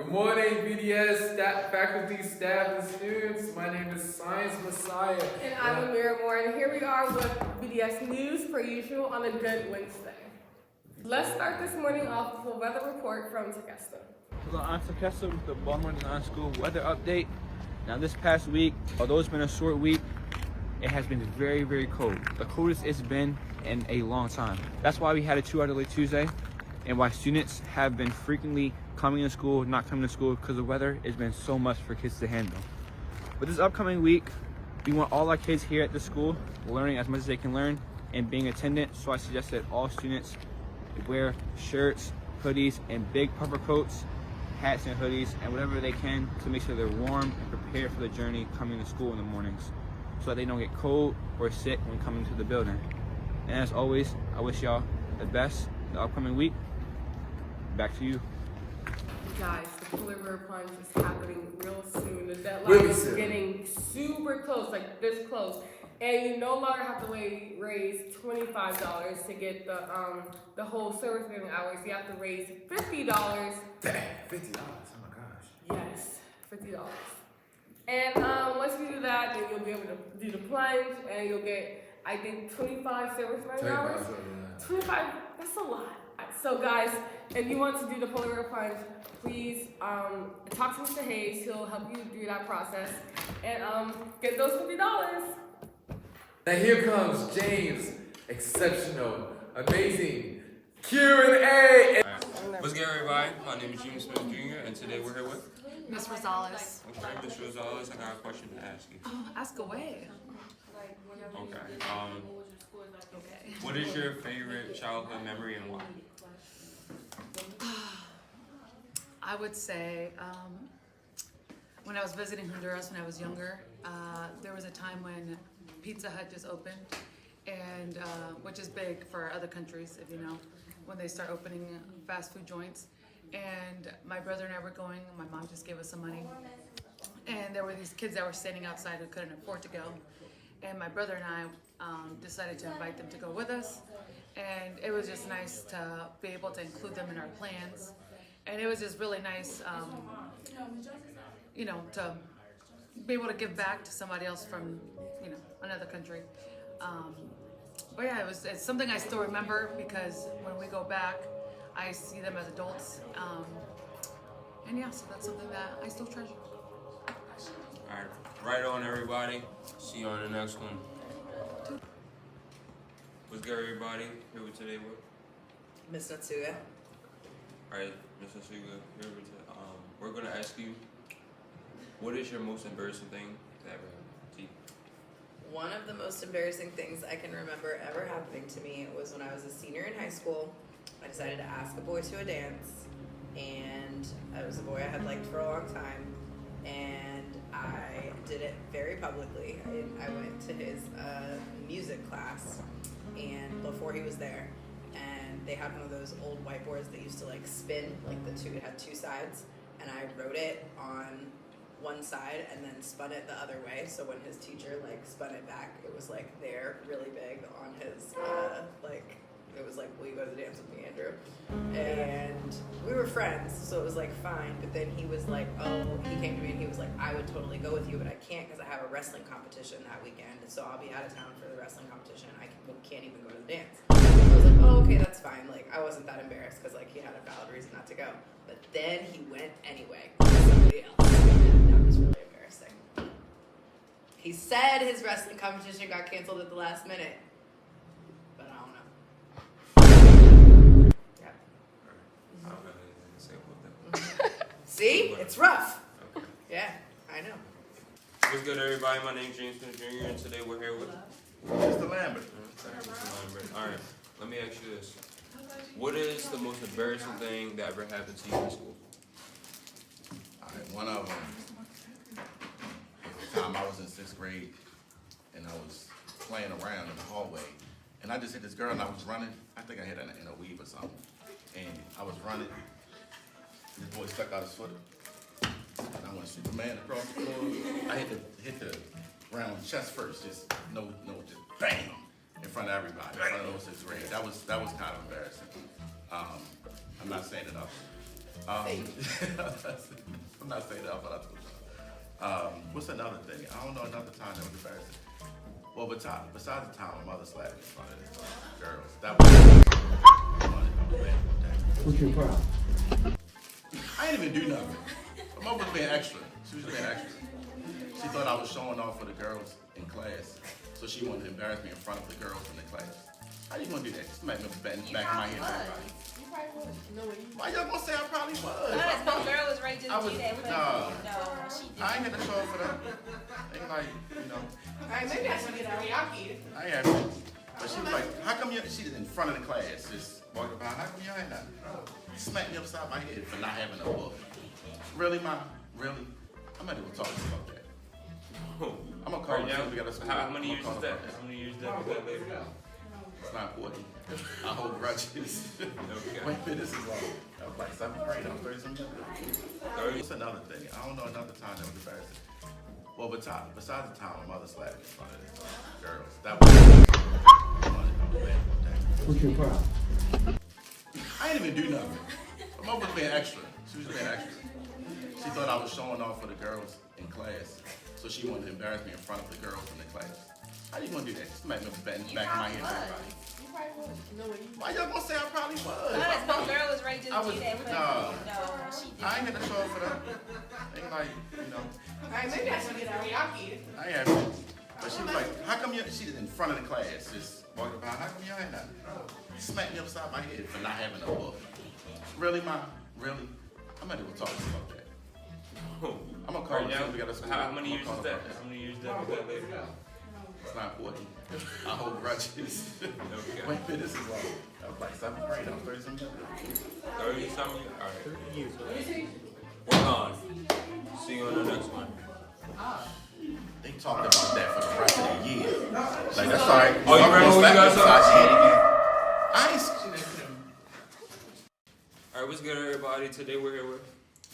Good morning, BDS faculty, staff, and students. My name is Science Messiah. And I'm Amira Moore, and here we are with BDS News, per usual, on a good Wednesday. Let's start this morning off with a weather report from Tequesta. Hello, I'm Tequesta with the Baltimore Design School weather update. Now, this past week, although it's been a short week, it has been very, very cold. The coldest it's been in a long time. That's why we had a 2-hour delay Tuesday, and why students have been frequently coming to school, not coming to school, because the weather has been so much for kids to handle. But this upcoming week, we want all our kids here at the school learning as much as they can learn and being attendant. So I suggest that all students wear shirts, hoodies, and big puffer coats, hats and hoodies, and whatever they can to make sure they're warm and prepared for the journey coming to school in the mornings, so that they don't get cold or sick when coming to the building. And as always, I wish y'all the best the upcoming week. Back to you. Guys, the Polar Bear Plunge is happening real soon. The deadline Really is soon. getting super close, like this close. And you no longer have to raise $25 to get the whole service minimum hours. You have to raise $50. Dang, $50. Oh my gosh. Yes, $50. And once you do that, then you'll be able to do the plunge, and you'll get, I think, 25 service minimum hours. 25, that's a lot. So guys, if you want to do the Polar Bear Plunge, please talk to Mr. Hayes. He'll help you through that process and get those $50. And here comes James, exceptional, amazing Q&A. What's good, everybody? My name is James Smith Jr., and today we're here with Miss Rosales. Okay, Ms. Rosales. I got a question to ask you. Oh, ask away. Okay. Okay. What is your favorite childhood memory and why? I would say when I was visiting Honduras when I was younger, there was a time when Pizza Hut just opened, and which is big for other countries, if you know, when they start opening fast food joints. And my brother and I were going. My mom just gave us some money, and there were these kids that were standing outside who couldn't afford to go. And my brother and I decided to invite them to go with us, and it was just nice to be able to include them in our plans. And it was just really nice, to be able to give back to somebody else from, another country. But yeah, it's something I still remember, because when we go back, I see them as adults. And yeah, so that's something that I still treasure. Alright, right on, everybody. See you on the next one. What's good, everybody? Here with today with Miss Natsuya. Alright, Mr. Suga, here with we're gonna ask you, what is your most embarrassing thing that ever happened to you? One of the most embarrassing things I can remember ever happening to me was when I was a senior in high school. I decided to ask a boy to a dance, and it was a boy I had liked for a long time, and I did it very publicly. I went to his music class, and before he was there, and they had one of those old whiteboards that used to spin, it had two sides, and I wrote it on one side and then spun it the other way, so when his teacher spun it back, it was there really big on his it was will you go to the dance with me, Andrew? And we were friends, so it was fine, but then he was he came to me and he was I would totally go with you, but I can't because I have a wrestling competition that weekend, so I'll be out of town for the wrestling competition. I can't even go to the dance. I was oh, okay, that's fine. I wasn't that embarrassed because he had a valid reason not to go. But then he went anyway with somebody else. That was really embarrassing. He said his wrestling competition got canceled at the last minute, but I don't know. Yeah. I don't have anything to say about that. See, it's rough. Okay. Yeah, I know. What's good, everybody? My name is James Smith Jr., and today we're here with Mr. Lambert. Alright, let me ask you this. What is the most embarrassing thing that ever happened to you in school? Alright, one of them, at the time I was in 6th grade, and I was playing around in the hallway, and I just hit this girl, and I was running. I think I hit her in a weave or something, and I was running. This boy stuck out his foot, and I went Superman across the floor. I hit the ground chest first, just bam, in front of everybody, in front of those 6th grade. That was kind of embarrassing. I'm not saying that I I'm not saying that, but I told y'all. What's another thing? I don't know another time that was embarrassing. Well, besides the time my mother slapped me in front of the girls, that was What's your problem? I ain't even do nothing. My mother was being extra. She was being extra. She thought I was showing off for the girls in class, so she wanted to embarrass me in front of the girls in the class. How you gonna do that? Just make me back in my head. You probably would. No way. Why y'all gonna say I probably was? No girl was right just I was, do that. nah. No, she did. I ain't had to show up for that. Ain't like, you know. Alright, maybe I should get out. Y'all get it. I ain't had to. But she was like, how come you, she was in front of the class, just walking by, how come y'all ain't nothing? Smacked me upside my head for not having a book. Really, Ma? Really? I'm not even talking about that. I'm gonna call Right you now, we got a school. how many I'm years gonna is call that? her. How many years is that? Was that baby? It's not important. I hold grudges. Okay. Wait a minute, this is long. I was like 7th grade, I was 30 something. 30? What's another thing? I don't know another time that was embarrassing. Well, besides the time my mother slapped me in front of the girls, that was What's your problem? I ain't even do nothing. My mother was being extra. She was being extra. She thought I was showing off for the girls in class, so she wanted to embarrass me in front of the girls in the class. How you gonna do that? Just make me back in my head. You probably would. No way. Why y'all gonna say I probably was? No girl was right just I was, do that. nah. No, she did. I ain't had to show up for that. Ain't like, you know. Alright, maybe I should get out. Y'all get it. I ain't had to. But she was like, how come you, she was in front of the class, just walking by, how come y'all ain't nothing? Smacked me upside my head for not having a book. Really, Ma? Really? I'm not even talking about that. I'm gonna call Right you now, we got a school. how many I'm years gonna is call that? her. How many years is that? Was that baby? It's not important. I hold grudges. Okay. Wait a minute, this is long. I was like 7th grade, I was 30 something. 30 something? Alright. We're on. See you on the next one. They talked about that for the rest of the year. Like, that's alright. Oh, you remember when you got I ain't. Alright, what's good, everybody? Today we're here with.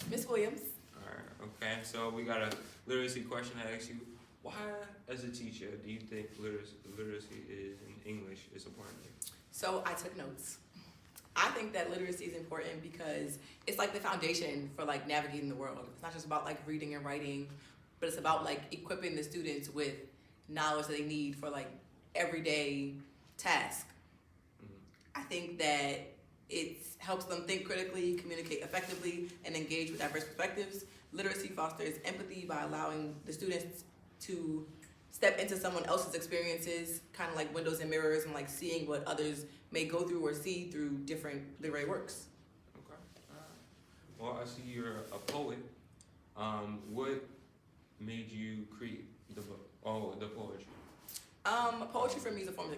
Miss Williams. Alright, okay. So we got a literacy question to ask you. Why, as a teacher, do you think literacy is in English is important? So I took notes. I think that literacy is important because it's like the foundation for like navigating the world. It's not just about like reading and writing, but it's about like equipping the students with knowledge that they need for like everyday tasks. I think that it helps them think critically, communicate effectively, and engage with diverse perspectives. Literacy fosters empathy by allowing the students to step into someone else's experiences, kind of like windows and mirrors, and like seeing what others may go through or see through different literary works. Okay. Well, I see you're a poet. What made you create the book? Oh, the poetry. Poetry for me is a form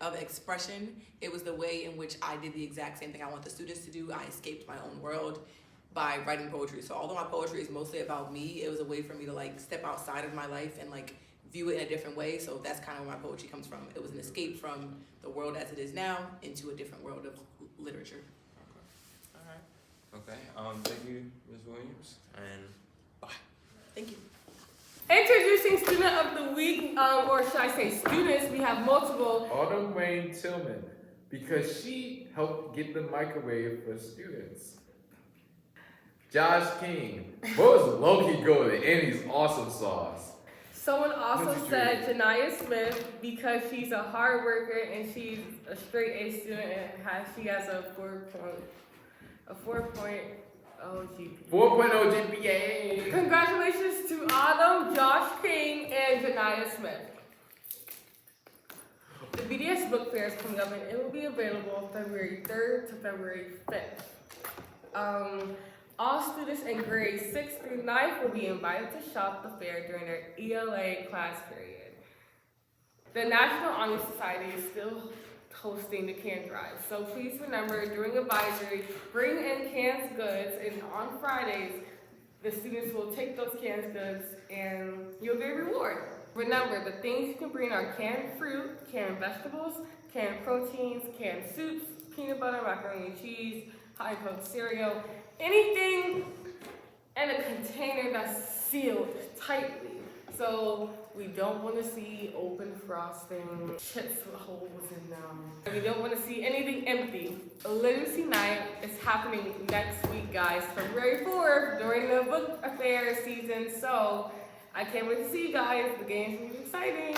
of expression. It was the way in which I did the exact same thing I want the students to do. I escaped my own world by writing poetry. So although my poetry is mostly about me, it was a way for me to like step outside of my life and like view it in a different way. So that's kind of where my poetry comes from. It was an escape from the world as it is now into a different world of literature. Okay. All right. Okay. Thank you, Ms. Williams, and bye. Thank you. Introducing student of the week, or should I say students, we have multiple. Autumn Wayne Tillman, because she helped get the microwave for students. Josh King, what was Loki go to Annie's awesome sauce? Someone also What's your said Janiyah Smith because she's a hard worker and she's a straight A student and she has a 4.0 GPA. 4.0 GPA. Congratulations to Autumn, Josh King, and Janiyah Smith. The BDS book fair is coming up and it will be available February 3rd to February 5th. All students in grades 6th through 9th will be invited to shop the fair during their ELA class period. The National Honor Society is still hosting the can drive, so please remember during advisory, bring in canned goods, and on Fridays, the students will take those canned goods and you'll get a reward. Remember, the things you can bring are canned fruit, canned vegetables, canned proteins, canned soups, peanut butter, macaroni and cheese, high-cooked cereal, anything in a container that's sealed tightly So we don't want to see open frosting, chips with holes in them. We don't want to see anything empty. Literacy Night is happening next week, guys, February 4th, during the book affair season. So I can't wait to see you guys. The game's gonna be exciting.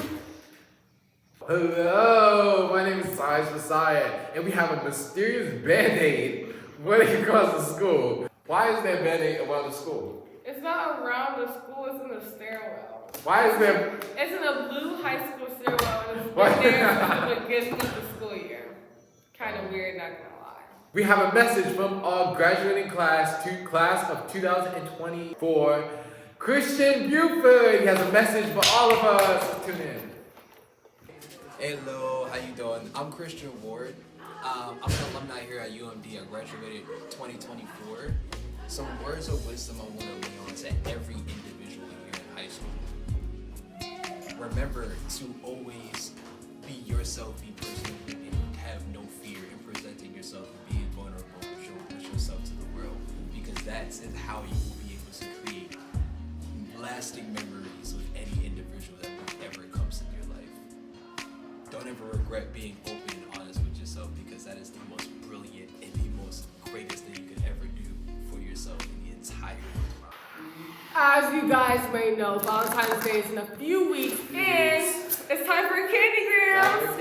Hello, my name is Science Messiah, and we have a mysterious Band-Aid running across the school. Why is there Band-Aid around the school? It's not around the school, it's in the stairwell. Why is there... It's in a blue high school stairwell, and it's been there since the beginning of the school year. Kind of weird, not gonna lie. We have a message from our graduating class of 2024, Christian Buford. He has a message for all of us. Tune in. Hello, how you doing? I'm Christian Ward. I'm an alumni here at UMD. I graduated 2024. Some words of wisdom I want to lay on to every individual here in high school. Remember to always be yourself, be personal, and have no fear in presenting yourself and being vulnerable and showing yourself to the world, because that's how you will be able to create lasting memories with any individual that ever comes in your life. Don't ever regret being open and honest with yourself, because that is the most brilliant and the most greatest thing you could ever do for yourself in the entire world. As you guys may know, Valentine's Day is in a few weeks, and it's time for candygrams.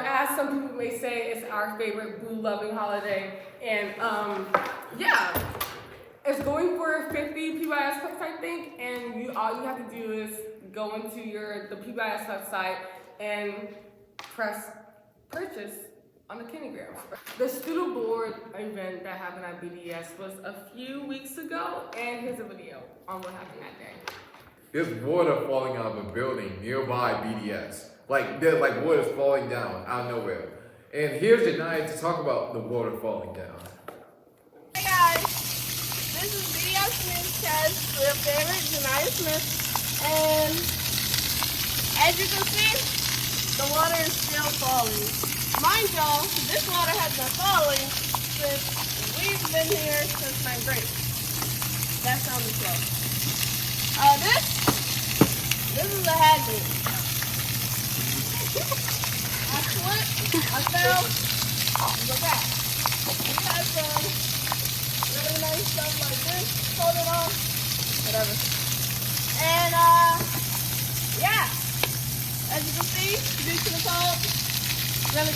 As some people may say, it's our favorite boo-loving holiday, and yeah, it's going for 50 PBIS cups, I think, and all you have to do is go into the PBIS website and press purchase on the candygrams. The student board event that happened at BDS was a few weeks ago, and here's a video on what happened that day. There's water falling out of a building nearby BDS. There's water falling down out of nowhere. And here's Janiyah to talk about the water falling down. Hey guys, this is BDS Newscast with your favorite Janiyah Smith, and as you can see, the water is still falling. Mind y'all, this water has been falling since we've been here since 9th grade. That sounded slow. This is a hazard. I slipped, I fell, look back. We had some really nice stuff like this, hold it on, whatever. And yeah, as you can see, due to the cold, really.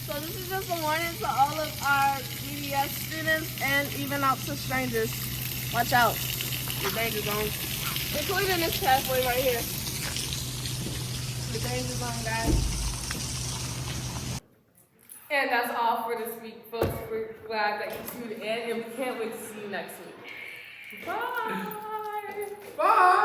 So this is just a warning to all of our BDS students and even out to strangers. Watch out, the danger zone. Including this pathway right here. The danger zone, guys. And that's all for this week, folks. We're glad that you tuned in, and we can't wait to see you next week. Bye! Bye!